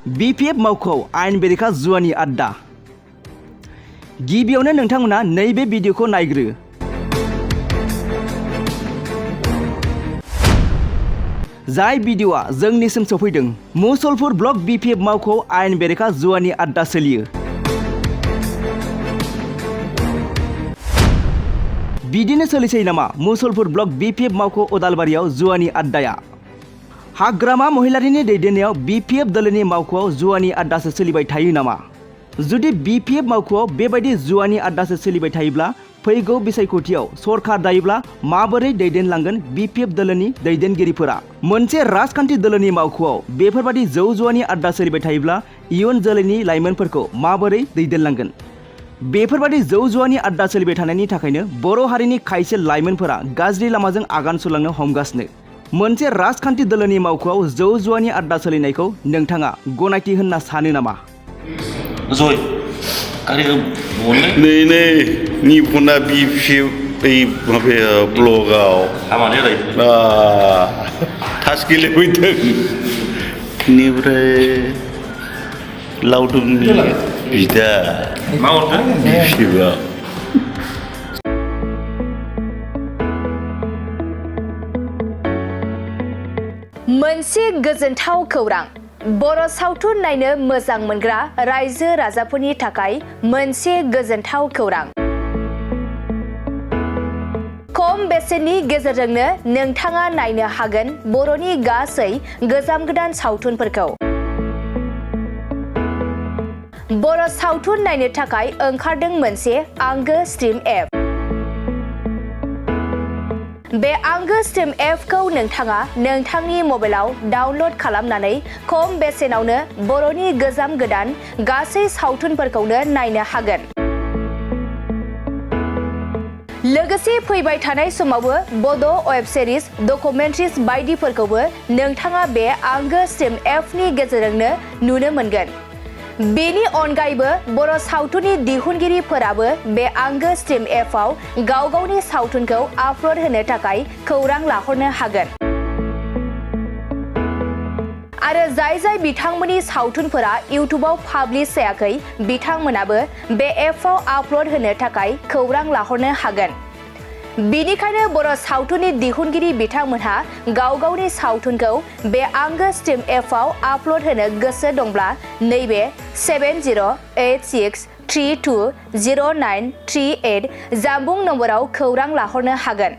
BPF मावख'आव आयेन बेरेखा जुवानि आड्डा। गिबियावनो नोंथांमोना नैबे भिडिअखौ नायग्रो। जाय भिडिअआ जोंनिसिम सफैदों। मुसलपुर ब्लक BPF मावख'आव आयेन बेरेखा जुवानि आड्डा सोलियो। बिदिनो सोलिसै नामा मुसलपुर ब्लक BPF मावख' उदालबारियाव जुवानि आड्डाया? हाग्रामा महिलारिनि दैदेननायाव BPF दोलोनि मावख'आव जुवानि आड्डासो सोलिबाय थायो नामा? जुदि BPF मावख'आव बेबायदि जुवानि आड्डासो सोलिबाय थायोब्ला फैगौ बिसायख'थियाव सरखार दायोब्ला माबोरै दैदेनलांगोन BPF दोलोनि दैदेनगिरिफोरा? मोनसे राजखान्थि दोलोनि मावख'आव बेफोरबायदि जौ जुवानि आड्डा सोलिबाय थायोब्ला इयुन जोलैनि लाइमोनफोरखौ माबोरै दैदेनलांगोन? बेफोरबायदि जौ जुवानि आड्डा सोलिबाय थानायनि थाखायनो बर' हारिनि खायसे लाइमोनफोरा गाज्रि लामाजों आगान सुरलांनो हमगासिनो। मोनसे राजखान्थि दोलोनि मावख'आव जौ जुवानि आड्डा सोलिनायखौ नोंथाङा गनायथि होनना सानो नामा? जय नि फना BPF ब्लगाव थास गेलेफैदों बेनिफ्राय लावदुमनि बिदा BPF मोनसे गोजोनथाव खौरां। बर' सावथुन नायनो मोजां मोनग्रा रायजो राजाफोरनि थाखाय मोनसे गोजोनथाव खौरां। खम बेसेननि गेजेरजोंनो नोंथाङा नायनो हागोन बर'नि गासै गोजाम गोदान सावथुनफोरखौ। बर' सावथुन नायनो थाखाय ओंखारदों मोनसे आंगो स्ट्रिम एप। बे आंगो स्ट्रिम एपखौ नोंथाङा नोंथांनि मबाइलाव डाउनल'ड खालामनानै खम बेसेनावनो बर'नि गोजाम गोदान गासै सावथुनफोरखौनो नायनो हागोन। लोगोसे फैबाय थानाय समावबो बड' वेब सिरिज, डकुमेन्ट्रिज बायदिफोरखौबो नोंथाङा बे आंगो स्ट्रिम एपनि गेजेरजोंनो नुनो मोनगोन। बेनि अनगायैबो बर' सावथुननि दिहुनगिरिफोराबो बे आंगो स्ट्रिम एपआव गाव गावनि सावथुनखौ आपल'ड होनो थाखाय खौरां लाहरनो हागोन। आरो जाय बिथांमोननि सावथुनफोरा इउटुबाव पाब्लिश जायाखै बिथांमोनाबो बे एपआव आपल'ड होनो थाखाय खौरां लाहरनो हागोन। बेनिखायनो बर' सावथुननि दिहुनगिरि बिथांमोनहा गाव गावनि सावथुनखौ बे आंगो स्ट्रिम एपआव आपल'ड होनो गोसो दंब्ला नैबे 7086320938 जानबुं नम्बराव खौरां लाहरनो हागोन।